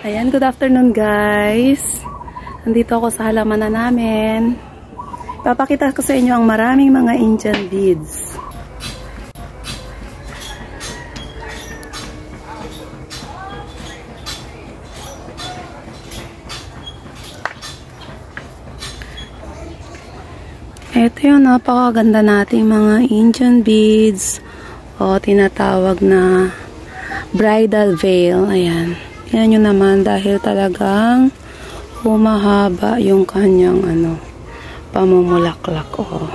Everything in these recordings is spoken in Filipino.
Ayan, good afternoon guys. Nandito ako sa halamanan namin. Papakita ko sa inyo ang maraming mga Indian beads. Ito yung napakaganda nating mga Indian beads o tinatawag na bridal veil. Ayan. Yan yun naman dahil talagang humahaba yung kanyang pamumulaklak. O.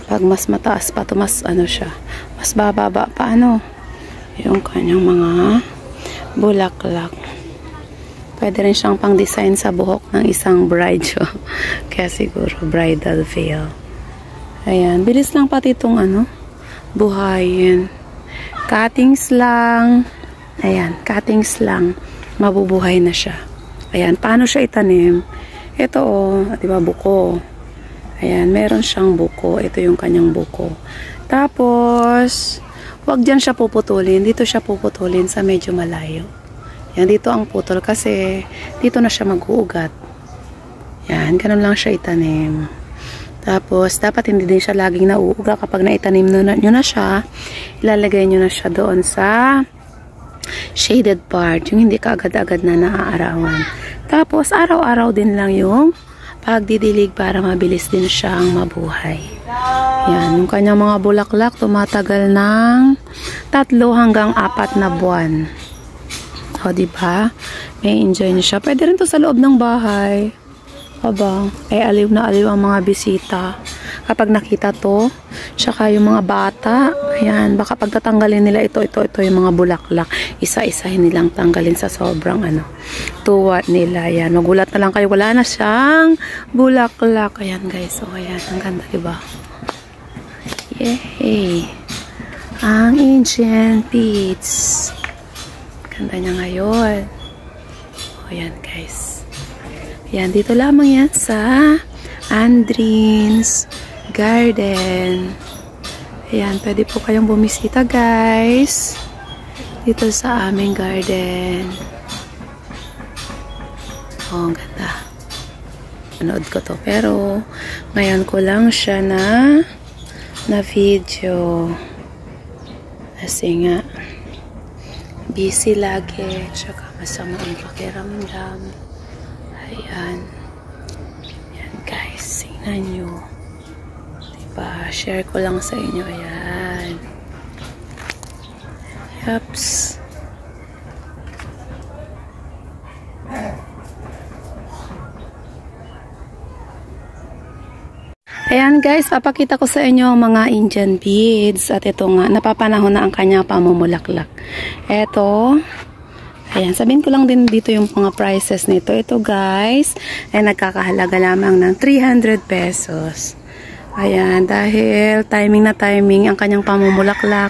Pag mas mataas pa to, mas siya. Mas bababa pa yung kanyang mga bulaklak. Pwede rin siyang pang design sa buhok ng isang bride. Kaya siguro bridal veil. Ayan. Bilis lang pati itong buhayin. Cuttings lang. Ayan, cuttings lang. Mabubuhay na siya. Ayan, paano siya itanim? Ito di ba, buko. Ayan, meron siyang buko. Ito yung kanyang buko. Tapos, wag dyan siya puputulin. Dito siya puputulin sa medyo malayo. Yan, dito ang putol kasi dito na siya mag-uugat. Yan, ganun lang siya itanim. Tapos, dapat hindi din siya laging nauuga. Kapag naitanim nyo na siya, ilalagay nyo na siya doon sa shaded part, yung hindi ka agad-agad na naaarawan. Tapos, araw-araw din lang yung pagdidilig para mabilis din siyang mabuhay. Yan, yung kanyang mga bulaklak tumatagal ng 3 hanggang 4 na buwan. O, diba? May enjoy niyo siya. Pwede rin to sa loob ng bahay. Aba, aliw na aliw ang mga bisita. Kapag nakita to, tsaka yung mga bata, ayan, baka pagtatanggalin nila ito yung mga bulaklak. Isa-isahin nilang tanggalin sa sobrang tuwa nila. Ayan, magulat na lang kayo, wala na siyang bulaklak. Ayan guys, so ayan, ang ganda, diba? Yay! Ang Indian beads. Ganda niya ngayon. O, ayan guys. Ayan, dito lamang yan sa Andrin's Garden. Ayan, pwede po kayong bumisita guys. Dito sa aming garden. Oh, ang ganda. Panood ko to. Pero, ngayon ko lang siya na video. Kasi nga, busy lagi. Tsaka masama ang pakiramdam. Ayan. Ayan guys, tingnan nyo. Share ko lang sa inyo. Ayan. Yups. Ayan guys, papakita ko sa inyo ang mga Indian beads. At ito nga, napapanahon na ang kanyang pamumulaklak. Ito, ayan, sabihin ko lang din dito yung mga prices nito. Ito guys, ay nagkakahalaga lamang ng 300 pesos. Ayan, dahil timing na timing ang kanyang pamumulaklak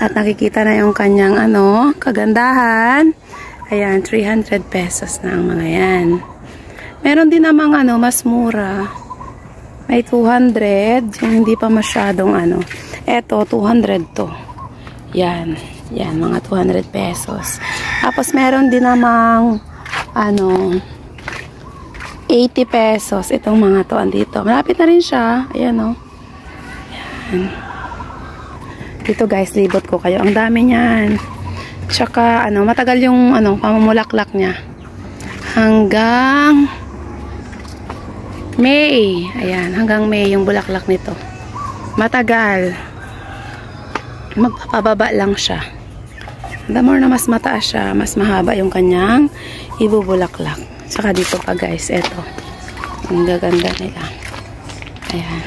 at nakikita na yung kanyang kagandahan. Ayan, 300 pesos na ang mga yan. Meron din namang mas mura. May 200, yung hindi pa masyadong Eto, 200 to. Yan, yan, mga 200 pesos. Tapos meron din namang 80 pesos. Itong mga to andito. Malapit na rin siya. Ayan o. Ayan. Dito guys, libot ko kayo. Ang dami niyan. Tsaka matagal yung pamumulaklak niya. Hanggang May. Ayan, hanggang May yung bulaklak nito. Matagal. Magpapababa lang siya. The more na mas mataas siya, mas mahaba yung kanyang ibubulaklak. Saka dito pa guys, eto. Ang gaganda nila. Ayan.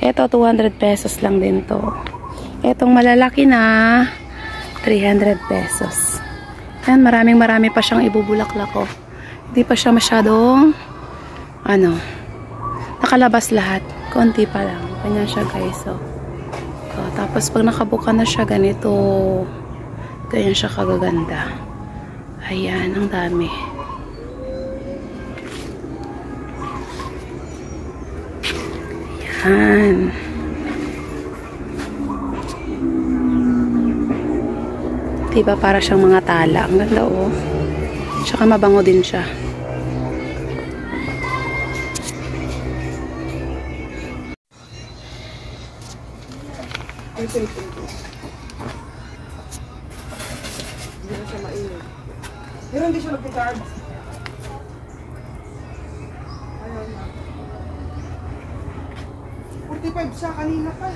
Eto, 200 pesos lang din to. Etong malalaki na, 300 pesos. Ayan, marami pa siyang ibubulaklak ko. Hindi pa siya masyadong, nakalabas lahat. Konti pa lang. Ganyan siya guys, so. Tapos pag nakabuka na siya, ganito. Ganyan siya kagaganda. Ayan, ang dami. Ayan. Diba para siyang mga tala. Ang ganda oh. Tsaka mabango din siya. Hindi na siya mainit. Pero hindi siya nag-carbs. Ayaw na. 45 siya kanina pa.